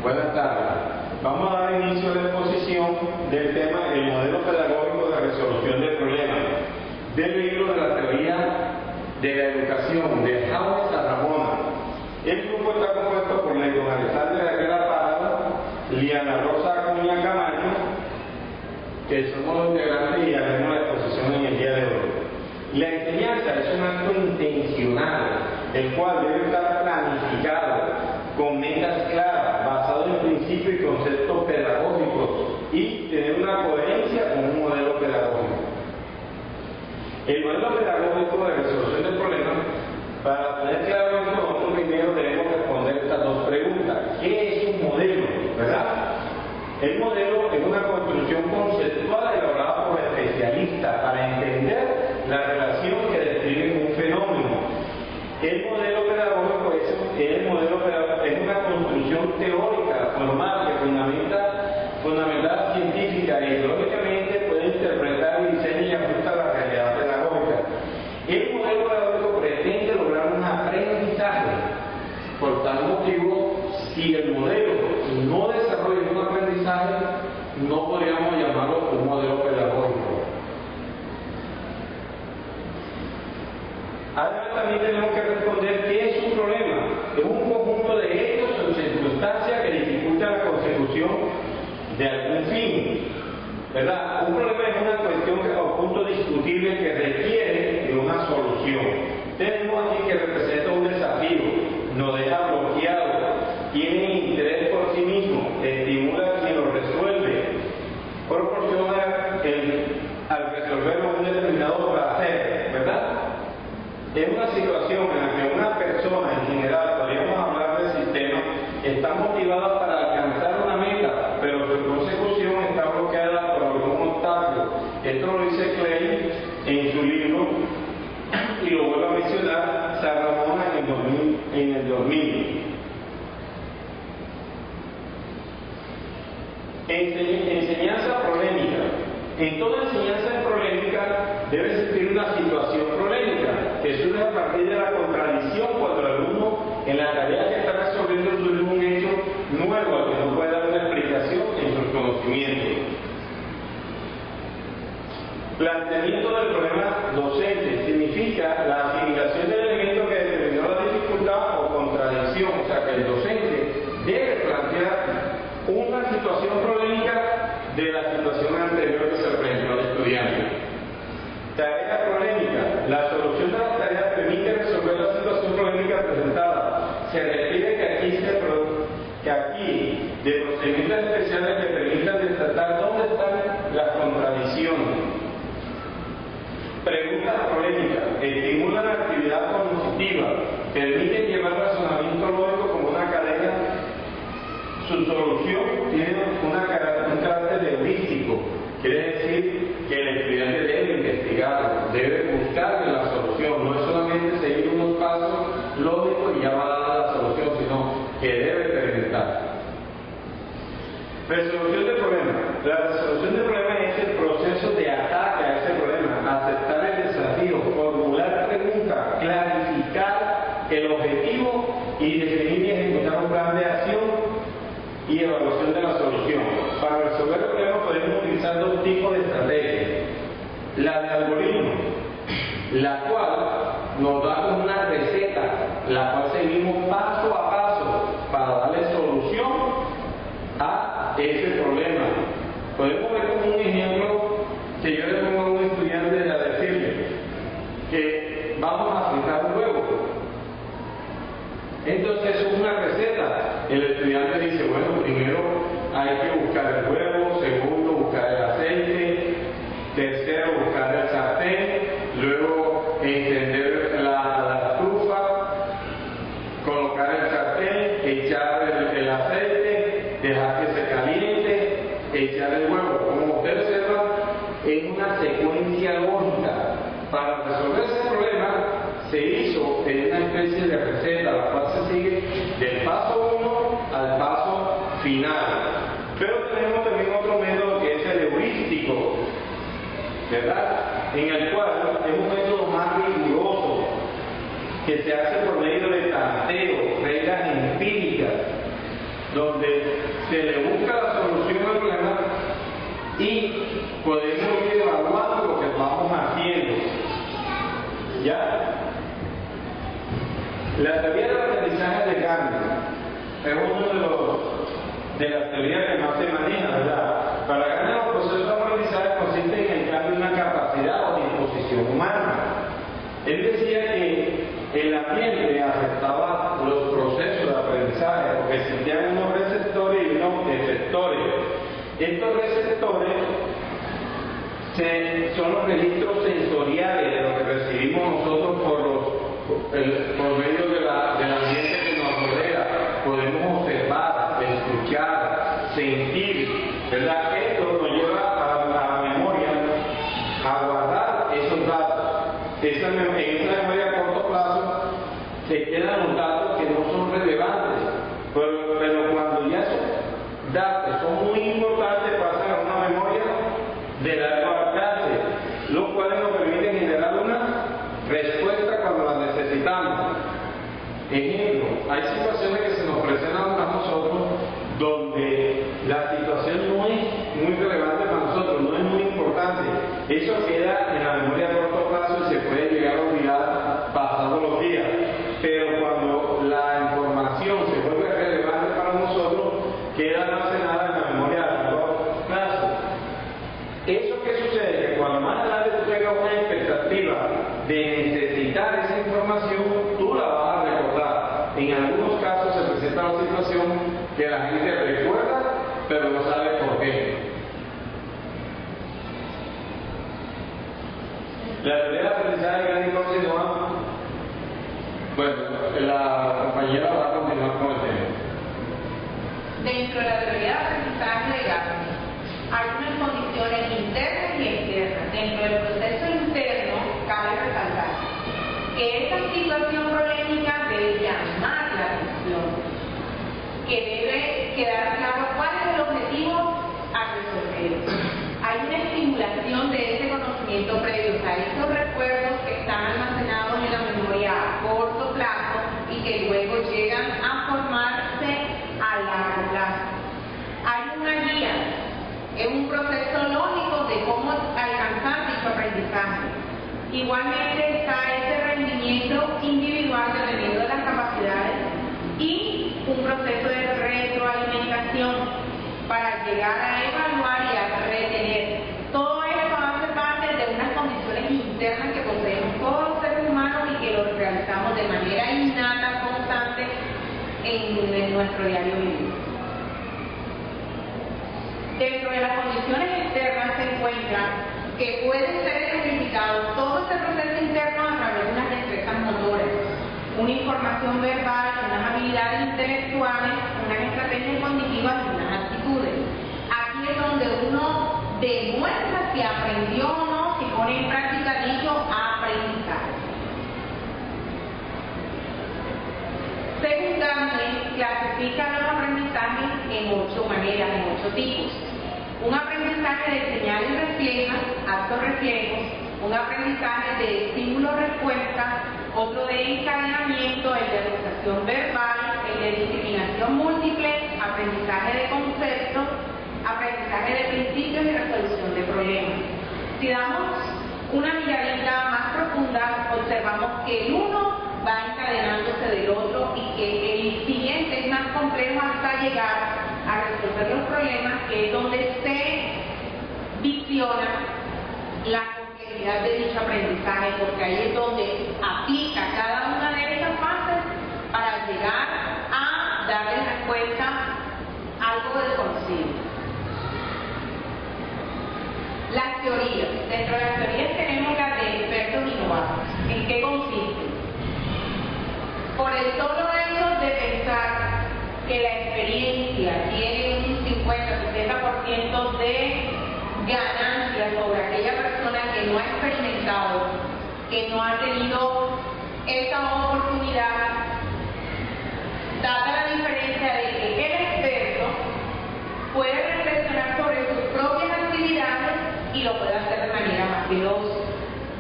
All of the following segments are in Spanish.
Buenas tardes. Vamos a dar inicio a la exposición del tema el modelo pedagógico de resolución de problemas del libro de la teoría de la educación de James a Ramona. El grupo está compuesto por Don Alexander Herrera Parado, Liana Rosa Acuña Camacho, que somos los integrantes y haremos la exposición en el día de hoy. La enseñanza es un acto intencional, el cual debe estar planificado, con metas claras, basado en principios y conceptos pedagógicos y tener una coherencia con un modelo pedagógico. El modelo pedagógico de resolución del problema, para tener claro esto, nosotros primero debemos responder estas dos preguntas. ¿Qué es un modelo? ¿Verdad? El modelo es una construcción conceptual elaborada por especialistas para entender la relación que describe un fenómeno. El modelo pedagógico es una construcción teórica, formal, que fundamental científica e ideológicamente puede interpretar y diseña y ajusta la realidad pedagógica. El modelo pedagógico pretende lograr un aprendizaje. Por tal motivo, si el modelo no desarrolla un aprendizaje, no podríamos llamarlo un modelo pedagógico. Además, también tenemos que responder qué es un problema. Es un conjunto de hechos o circunstancias que dificultan la consecución de algún fin. ¿Verdad? Un problema es una cuestión o punto discutible que requiere de una solución. Tenemos aquí que representa un desafío, nos deja bloqueado, tiene interés por sí mismo, estimula a quien lo resuelve, proporciona al resolverlo un determinado placer, ¿verdad? Es una situación en la que una persona en general, podríamos hablar del sistema, está motivada para alcanzar una meta, pero su consecución está bloqueada por algún obstáculo. Esto lo dice Clay en su libro y lo vuelve a mencionar Ramona en el 2000. Enseñanza polémica. En toda enseñanza polémica debe existir una situación polémica que surge a partir de la contradicción cuando el alumno en la tarea que está resolviendo surge un hecho nuevo al que no puede dar una explicación en sus conocimientos. Planteamiento del problema docente significa la asimilación del elemento que determinó la dificultad o contradicción, o sea que el docente debe plantear una situación polémica de la situación anterior que se presentó al estudiante. Tarea polémica. La solución de la tarea permite resolver la situación polémica presentada. Se requiere que aquí de procedimientos especiales que permitan detectar dónde están las contradicciones. Preguntas polémicas. Estimulan la actividad cognitiva. Permiten llevar razonamiento lógico como una cadena. Su solución tiene un carácter heurístico, quiere decir que el estudiante debe investigar, debe buscar la solución, no es solamente seguir unos pasos lógicos y ya va a dar la solución, sino que debe experimentar. Resolución del problema. La resolución del problema es el proceso de ataque a ese problema, aceptar el desafío, formular preguntas, clarificar el objetivo y definir y ejecutar un plan de acción y evaluación de la solución. Para resolver el problema podemos utilizar dos tipos de estrategias. La de algoritmo, la cual nos da una receta, la cual seguimos paso a paso para darle solución a ese problema. Podemos ver como un ejemplo que yo le pongo a un estudiante a decirle que vamos a fritar un huevo. Entonces es una receta. El estudiante dice, bueno, primero hay que buscar el huevo, segundo buscar el aceite, tercero buscar el sartén, luego encender la estufa, colocar el sartén, echar el aceite, dejar que se caliente, echar el huevo. Como usted observa, es una secuencia lógica. Para resolver ese problema se hizo en una especie de receta, la cual se sigue del paso 1 al paso final. Pero tenemos también otro método que es el heurístico, ¿verdad? En el cual es un método más riguroso, que se hace por medio de tanteo, reglas empíricas, donde se le busca la solución al problema y podemos ir evaluando lo que vamos haciendo. ¿Ya? La teoría del aprendizaje de cambio es uno de las teorías que más se maneja, ¿verdad? Para ganar los procesos de aprendizaje consiste en el cambio de una capacidad o disposición humana. Él decía que el ambiente afectaba los procesos de aprendizaje porque existían unos receptores y unos efectores. Estos receptores son los registros sensoriales de lo que recibimos nosotros por medio del ambiente que nos rodea. Podemos observar, escuchar, sentir, ¿verdad? Esto nos lleva a la memoria, a guardar esos datos. En esa memoria a corto plazo se quedan los datos que no son relevantes, pero cuando ya esos datos son muy importantes pasan a una memoria de largo alcance, los cuales nos permiten generar una respuesta cuando la necesitamos. Ejemplo, hay situaciones que se nos presentan a nosotros donde la situación no es muy relevante para nosotros, no es muy importante. Eso queda en la memoria a corto plazo y se puede llegar a olvidar pasados los días. Pero cuando la información se vuelve relevante para nosotros, queda almacenada en la memoria a largo plazo. ¿Eso qué sucede? Que cuando más adelante tú tengas una expectativa de necesitar esa información, tú la vas a recordar. En algunos casos se presenta una situación que la gente recuerda, pero no sabe por qué. La teoría del aprendizaje de Granny continúa. Bueno, la compañera va a continuar con el tema. Dentro de la teoría de aprendizaje de Granny hay unas condiciones internas y externas. Dentro del proceso interno, cabe resaltar que esta situación problemática debe llamar la atención, que debe quedar claro cuál es el objetivo a resolver. Hay una estimulación de ese conocimiento previo, o sea, estos recuerdos que están almacenados en la memoria a corto plazo y que luego llegan a formarse a largo plazo. Hay una guía, es un proceso lógico de cómo alcanzar dicho aprendizaje. Igualmente está ese rendimiento individual dependiendo de las capacidades y un proceso de retroalimentación para llegar a evaluar y a retener. Todo esto hace parte de unas condiciones internas que poseemos todos los seres humanos y que lo realizamos de manera innata, constante en nuestro diario vivir. Dentro de las condiciones externas se encuentra que puede ser ejemplificado todo este proceso interno a través de unas destrezas motoras, una información verbal, unas habilidades intelectuales, unas estrategias cognitivas y unas actitudes. Aquí es donde uno demuestra si aprendió o no, si pone en práctica dicho aprendizaje. Según Gardner, clasifica los aprendizajes en 8 maneras, en 8 tipos. Un aprendizaje de señales reflejas, actos reflejos, un aprendizaje de estímulo-respuesta, otro de encadenamiento, el de asociación verbal, el de discriminación múltiple, aprendizaje de conceptos, aprendizaje de principios y resolución de problemas. Si damos una miradita más profunda, observamos que el uno va encadenándose del otro y que el siguiente es más complejo hasta llegar a resolver los problemas, que es donde se visiona la complejidad de dicho aprendizaje, porque ahí es donde aplica cada una de esas fases para llegar a darle respuesta a algo desconocido. Las teorías. Dentro de las teorías tenemos las de expertos y novatos. ¿En qué consiste? Por el solo hecho de pensar que la experiencia tiene un 50-60% de ganancia sobre aquella persona que no ha experimentado, que no ha tenido esa oportunidad, dada la diferencia de que el experto puede reflexionar sobre sus propias actividades y lo puede hacer de manera más veloz,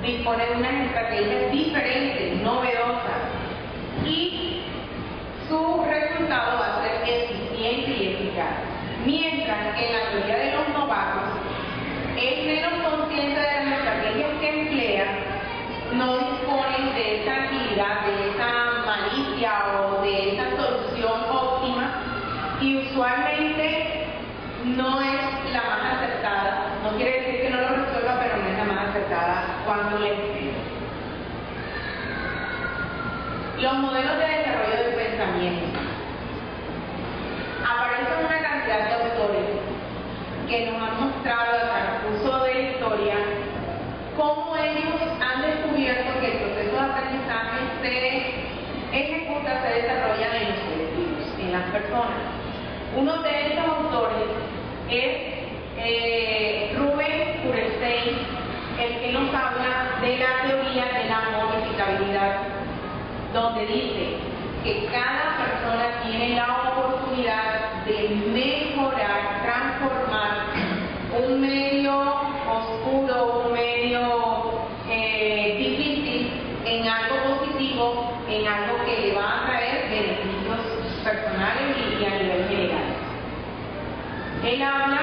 dispone de unas estrategias diferentes, novedosas, y su resultado va a ser eficiente mientras que en la teoría de los novatos es menos consciente de las estrategias que emplea, no disponen de esa agilidad, de esa malicia o de esa solución óptima, y usualmente no es la más acertada. No quiere decir que no lo resuelva, pero no es la más acertada cuando le emplea. Los modelos de desarrollo del pensamiento. Aparecen una cantidad de autores que nos han mostrado al transcurso de la historia cómo ellos han descubierto que el proceso de aprendizaje se ejecuta, se desarrolla en los colectivos, en las personas. Uno de estos autores es Rubén Kurenstein, el que nos habla de la teoría de la modificabilidad, donde dice que cada persona tiene la oportunidad de mejorar, transformar un medio oscuro, un medio difícil en algo positivo, en algo que le va a traer beneficios personales y a nivel general. Él habla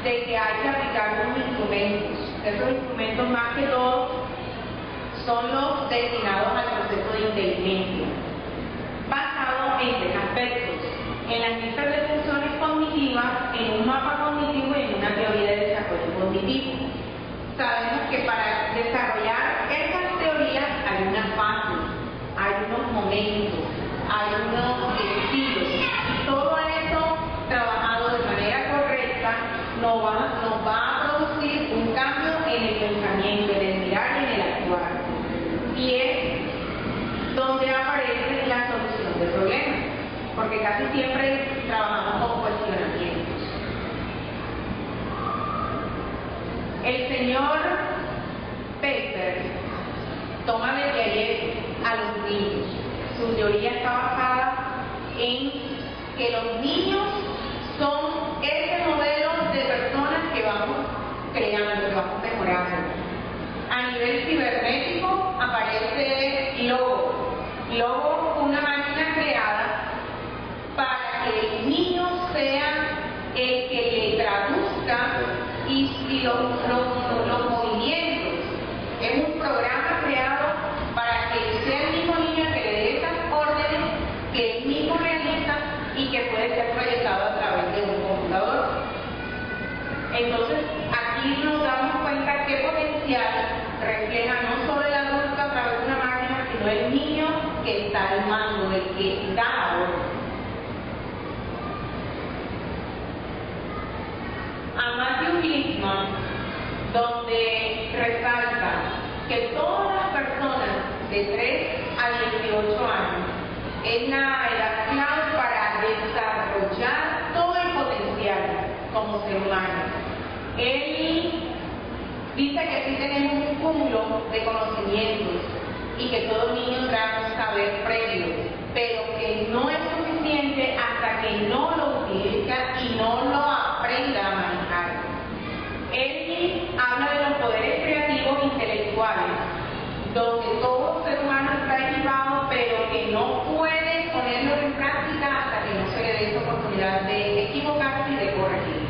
de que hay que aplicar unos instrumentos. Esos instrumentos, más que todo, son los destinados al proceso de inteligencia, basado en tres aspectos: en las listas de funciones cognitivas, en un mapa cognitivo y en una teoría de desarrollo cognitivo. Sabemos que para desarrollar estas teorías hay unas fases, hay unos momentos, hay unos estilos, y todo eso trabajado de manera correcta nos va a producir un cambio en el pensamiento, en el mirar y en el actuar. Y es donde aparece la solución del problema, porque casi siempre trabajamos con cuestionamientos. El señor Pepper toma de taller a los niños. Su teoría está basada en que los niños son ese modelo de personas que vamos creando, que vamos mejorando. A nivel cibernético aparece Logo. Logo fue una máquina creada para que el niño sea el que le traduzca y los movimientos. Es un programa creado para que sea el mismo niño el que le dé esas órdenes, que él mismo realiza y que puede ser proyectado a través de un computador. Entonces, aquí nos damos cuenta qué potencial refleja no solo el adulto a través de una máquina, sino el niño que está al mando, el que da la orden. A Matthew Glisman, donde resalta que todas las personas de 3 a 18 años es la edad clave para desarrollar todo el potencial como ser humano. Él dice que sí tenemos un cúmulo de conocimientos y que todo niño trae un saber previo, pero que no es suficiente hasta que no lo utiliza y no lo aprenda a manejar. Él habla de los poderes creativos intelectuales, donde todo ser humano está equipado, pero que no puede ponerlo en práctica hasta que no se le dé esa oportunidad de equivocarse y de corregir.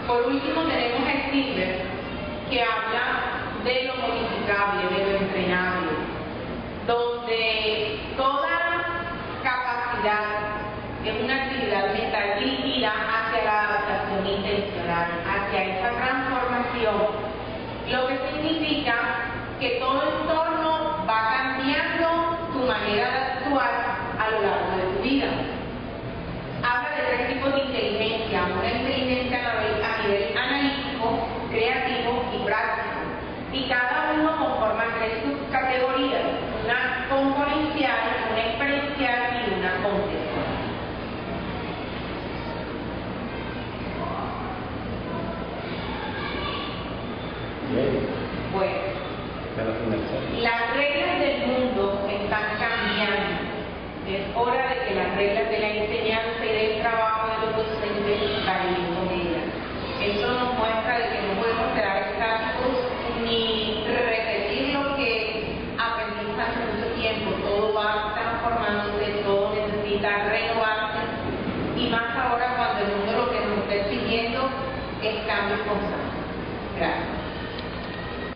Por último tenemos a Stigler, que habla de lo modificable, de lo entrenable, donde toda capacidad es una actividad mental dirigida hacia la adaptación intencional, hacia esa transformación, lo que significa que todo el entorno va cambiando tu manera de actuar a lo largo de tu vida. Habla de 3 tipos de inteligencia: una inteligencia a nivel analítico, creativo y práctico, y cada uno conforma 3 subcategorías: una componencial, una experiencial y una conceptual. Bueno, las reglas del mundo están cambiando. Es hora de que las reglas de la enseñanza y del trabajo de los docentes varíen con ellas. Eso nos muestra de que no podemos quedar estáticos ni repetir lo que aprendimos hace mucho tiempo. Todo va transformándose, todo necesita Gracias.